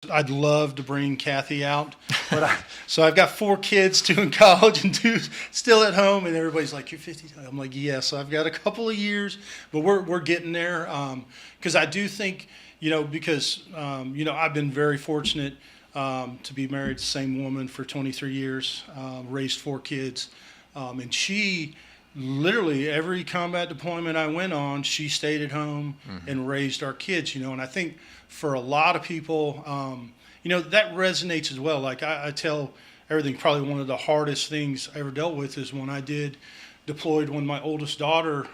I'd love to bring Kathy out, but so I've got 4 kids, 2 in college and 2 still at home, and everybody's like, "You're 50." I'm like, "Yeah." So I've got a couple of years, but we're getting there. Because I do think, because I've been very fortunate to be married to the same woman for 23 years, raised 4 kids, and she literally every combat deployment I went on, she stayed at home and raised our kids. And I think for a lot of people, that resonates as well. Like I tell everything, probably one of the hardest things I ever dealt with is when I deployed when my oldest daughter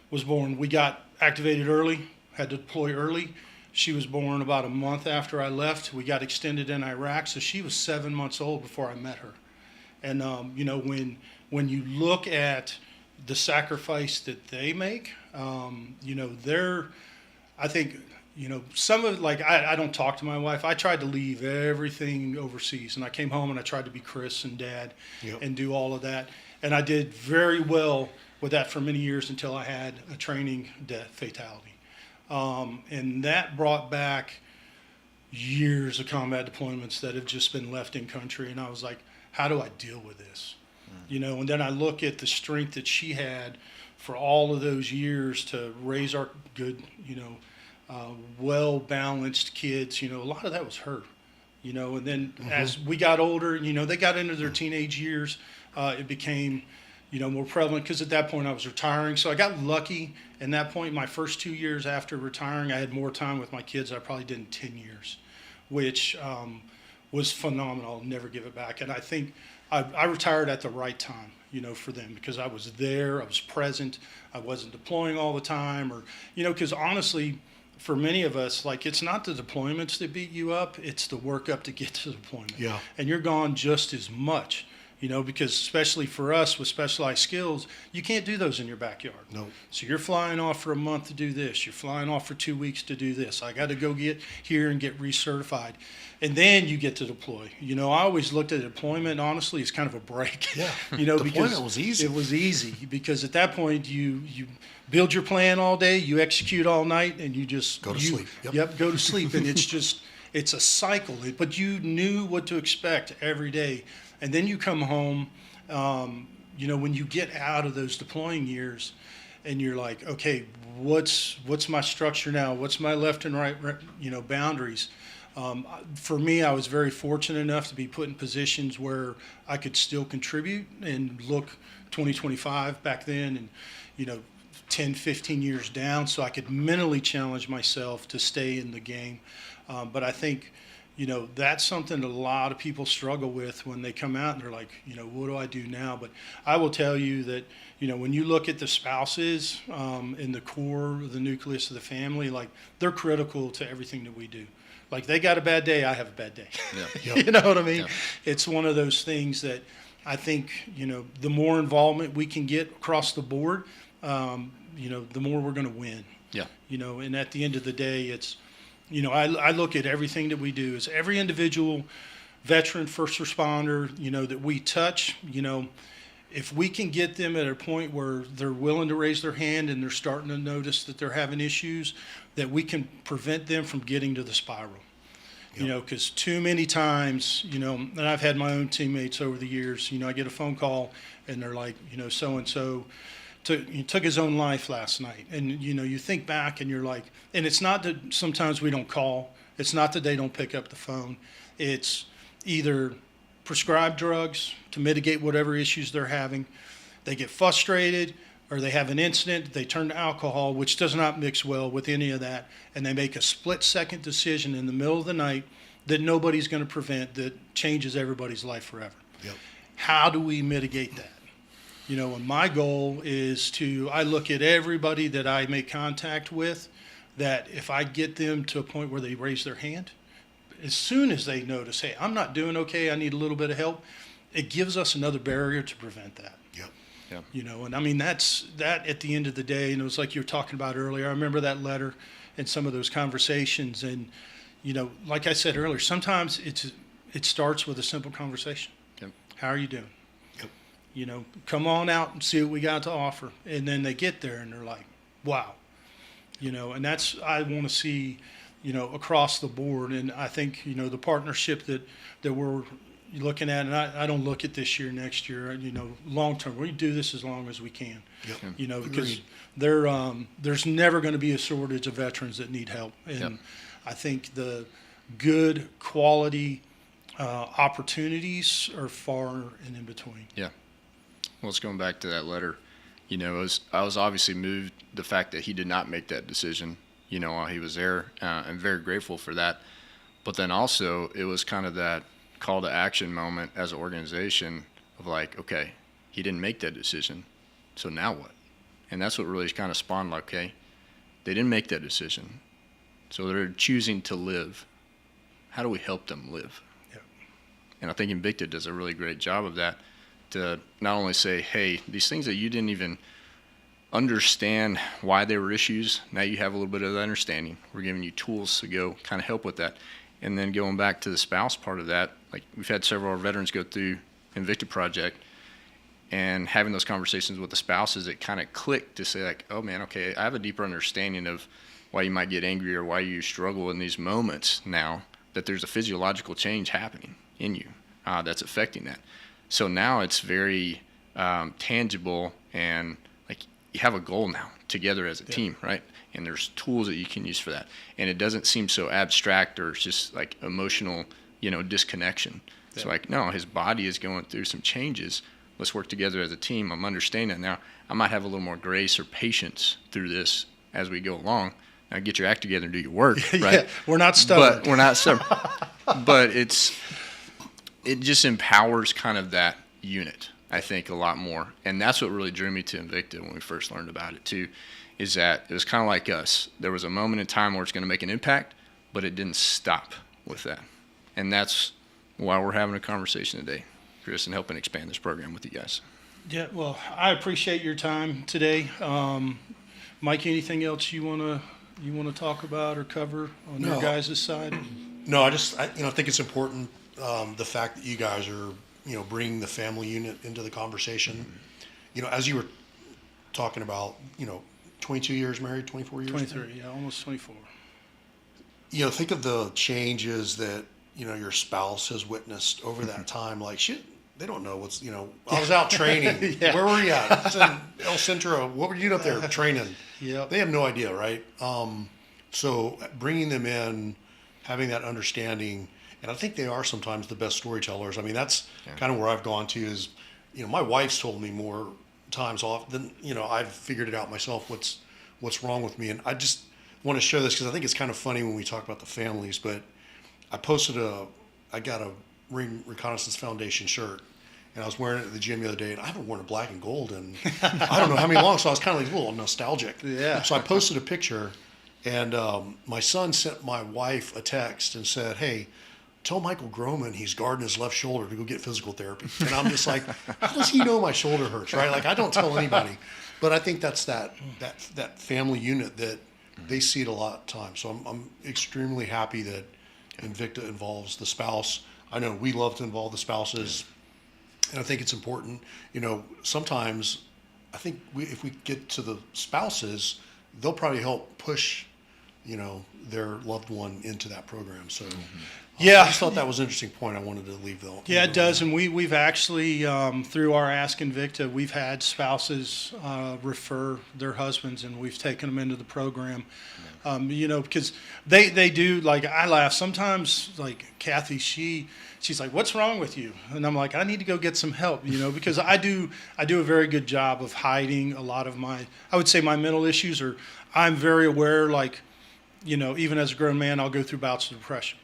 was born. We got activated early, had to deploy early. She was born about a month after I left. We got extended in Iraq, so she was 7 months old before I met her. And when you look at the sacrifice that they make, they're, I think, some of like I don't talk to my wife. I tried to leave everything overseas, and I came home and I tried to be Chris and Dad, and do all of that, and I did very well with that for many years until I had a training death fatality, and that brought back years of combat deployments that have just been left in country, and I was like, how do I deal with this? And then I look at the strength that she had for all of those years to raise our good, well-balanced kids. A lot of that was her, and then as we got older, they got into their teenage years, it became, more prevalent because at that point I was retiring. So I got lucky in that point. My first 2 years after retiring, I had more time with my kids than I probably did in 10 years, which was phenomenal. I'll never give it back. And I think I retired at the right time, for them, because I was there, I was present, I wasn't deploying all the time, or, because honestly, for many of us, like, it's not the deployments that beat you up, it's the work up to get to the deployment. Yeah. And you're gone just as much, because especially for us with specialized skills, you can't do those in your backyard. No. So you're flying off for a month to do this. You're flying off for 2 weeks to do this. I got to go get here and get recertified. And then you get to deploy. I always looked at deployment, honestly, as kind of a break. Yeah. Because Deployment was easy. It was easy because at that point you build your plan all day, you execute all night, and you just go to sleep. Yep, go to sleep. And it's a cycle. But you knew what to expect every day. And then you come home, when you get out of those deploying years, and you're like, okay, what's my structure now? What's my left and right, boundaries? For me, I was very fortunate enough to be put in positions where I could still contribute and look 2025 back then, and 10, 15 years down, so I could mentally challenge myself to stay in the game. But I think, that's something that a lot of people struggle with when they come out and they're like, what do I do now? But I will tell you that, when you look at the spouses in the core, the nucleus of the family, like, they're critical to everything that we do. Like, they got a bad day, I have a bad day. Yeah. You know what I mean? Yeah. It's one of those things that I think, the more involvement we can get across the board, the more we're going to win. Yeah. And at the end of the day, it's, I look at everything that we do as every individual veteran, first responder, that we touch, if we can get them at a point where they're willing to raise their hand and they're starting to notice that they're having issues, that we can prevent them from getting to the spiral. Yep. Because too many times, and I've had my own teammates over the years, I get a phone call and they're like, so-and-so took his own life last night. And, you think back and you're like, and it's not that sometimes we don't call. It's not that they don't pick up the phone. It's either prescribed drugs to mitigate whatever issues they're having. They get frustrated, or they have an incident, they turn to alcohol, which does not mix well with any of that, and they make a split-second decision in the middle of the night that nobody's going to prevent, that changes everybody's life forever. Yep. How do we mitigate that? And my goal is I look at everybody that I make contact with, that if I get them to a point where they raise their hand, as soon as they notice, hey, I'm not doing okay, I need a little bit of help, it gives us another barrier to prevent that. Yep. Yeah. And I mean, that's that at the end of the day, and it was like you were talking about earlier. I remember that letter and some of those conversations, and, like I said earlier, sometimes it starts with a simple conversation. Yep. How are you doing? Yep. Come on out and see what we got to offer. And then they get there and they're like, wow. And I want to see, across the board. And I think, the partnership that we're looking at, and I don't look at this year, next year, long term, we do this as long as we can, Yep. because Agreed. there's never going to be a shortage of veterans that need help. And Yep. I think the good quality opportunities are far and in between. Yeah. Well, it's going back to that letter. I was obviously moved the fact that he did not make that decision, while he was there. I'm very grateful for that. But then also it was kind of that call to action moment as an organization of like, okay, he didn't make that decision. So now what? And that's what really kind of spawned like, okay, they didn't make that decision. So they're choosing to live. How do we help them live? Yeah. And I think Invicta does a really great job of that, to not only say, hey, these things that you didn't even understand why they were issues, now you have a little bit of that understanding. We're giving you tools to go kind of help with that. And then going back to the spouse part of that, like we've had several of our veterans go through Invicta Project, and having those conversations with the spouses, it kind of clicked to say like, oh man, okay, I have a deeper understanding of why you might get angry or why you struggle in these moments now, that there's a physiological change happening in you that's affecting that. So now it's very tangible, and like you have a goal now together as a team, right? And there's tools that you can use for that. And it doesn't seem so abstract or it's just like emotional, disconnection. Yeah. So like, no, his body is going through some changes. Let's work together as a team. I'm understanding now. I might have a little more grace or patience through this as we go along. Now get your act together and do your work, right? Yeah, we're not stubborn. But we're not stubborn. But it just empowers kind of that unit, I think, a lot more. And that's what really drew me to Invicta when we first learned about it too, is that it was kind of like us. There was a moment in time where it's going to make an impact, but it didn't stop with that. And that's why we're having a conversation today, Chris, and helping expand this program with you guys. Yeah, well, I appreciate your time today. Mike, anything else you want to talk about or cover on your guys' side? No, I think it's important, the fact that you guys are, bringing the family unit into the conversation. As you were talking about, 22 years married, 24 years? 23, yeah, almost 24. Think of the changes that, your spouse has witnessed over that time. Like, shit, they don't know what's, I was out training. Yeah. Where were you at? It's in El Centro. What were you doing up there training? Yeah. They have no idea, right? So bringing them in, having that understanding, and I think they are sometimes the best storytellers. I mean, that's kind of where I've gone to is, my wife's told me more times off than, I've figured it out myself what's wrong with me. And I just want to share this because I think it's kind of funny when we talk about the families, but I got a Marine Reconnaissance Foundation shirt, and I was wearing it at the gym the other day, and I haven't worn a black and gold in I don't know how many long, so I was kind of like a little nostalgic. Yeah. So I posted a picture, and my son sent my wife a text and said, hey, tell Michael Groman he's guarding his left shoulder to go get physical therapy. And I'm just like, how does he know my shoulder hurts, right? Like, I don't tell anybody. But I think that's that family unit that they see it a lot of times. So I'm extremely happy that Invicta involves the spouse. I know we love to involve the spouses, and I think it's important. Sometimes I think if we get to the spouses, they'll probably help push, their loved one into that program. So I just thought that was an interesting point I wanted to leave though. Yeah, it does. And we've actually, through our Ask Invicta, we've had spouses refer their husbands, and we've taken them into the program. Because they do, like, I laugh sometimes, like Kathy, she's like, what's wrong with you? And I'm like, I need to go get some help, because I do a very good job of hiding a lot of my mental issues, or I'm very aware, like, even as a grown man, I'll go through bouts of depression.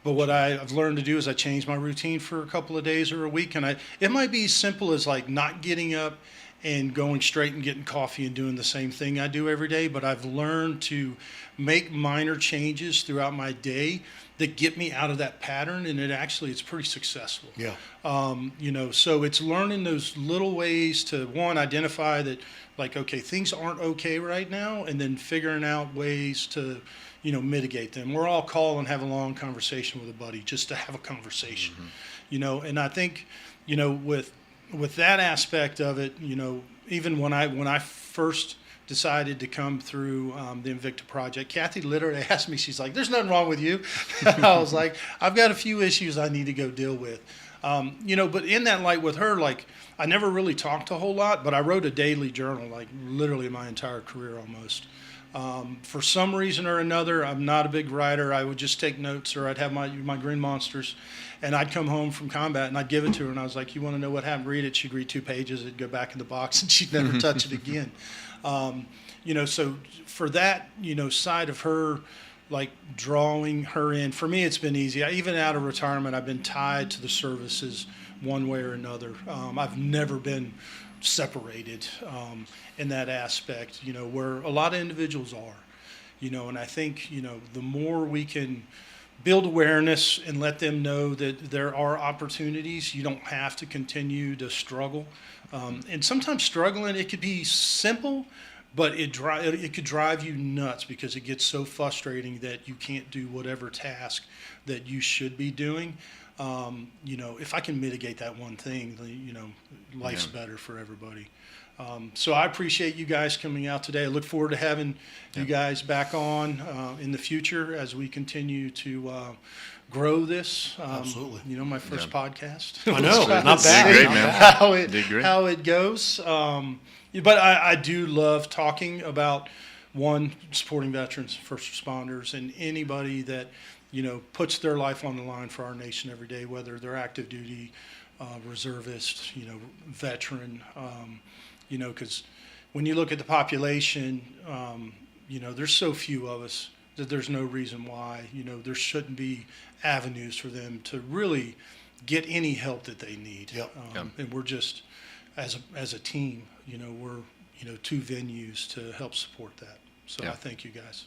But what I've learned to do is I change my routine for a couple of days or a week. And it might be as simple as like not getting up and going straight and getting coffee and doing the same thing I do every day. But I've learned to make minor changes throughout my day that get me out of that pattern. And it's pretty successful. Yeah. So it's learning those little ways to, one, identify that, like, okay, things aren't okay right now, and then figuring out ways to, mitigate them. We're all call and have a long conversation with a buddy just to have a conversation, and I think, with that aspect of it, even when I first decided to come through the Invicta Project, Kathy literally asked me, she's like, "There's nothing wrong with you." I was like, "I've got a few issues I need to go deal with." But in that light with her, like, I never really talked a whole lot, but I wrote a daily journal, like literally my entire career almost. For some reason or another, I'm not a big writer. I would just take notes, or I'd have my green monsters, and I'd come home from combat and I'd give it to her, and I was like, "You want to know what happened? Read it." She'd read 2 pages, it'd go back in the box, and she'd never touch it again. So for that, side of her, like drawing her in, for me, it's been easy. Even out of retirement, I've been tied to the services one way or another. I've never been separated in that aspect, where a lot of individuals are, and I think, the more we can build awareness and let them know that there are opportunities, you don't have to continue to struggle. And sometimes struggling, it could be simple, but it could drive you nuts because it gets so frustrating that you can't do whatever task that you should be doing. If I can mitigate that one thing, life's better for everybody. So I appreciate you guys coming out today. I look forward to having you guys back on in the future as we continue to grow this. Absolutely. My first podcast. I know, not bad. bad. Great, man. How it goes. But I do love talking about, one, supporting veterans, first responders, and anybody that puts their life on the line for our nation every day, whether they're active duty, reservist, veteran, because when you look at the population, there's so few of us that there's no reason why, there shouldn't be avenues for them to really get any help that they need. Yep. And we're just, as a team, we're, 2 venues to help support that. So I thank you guys.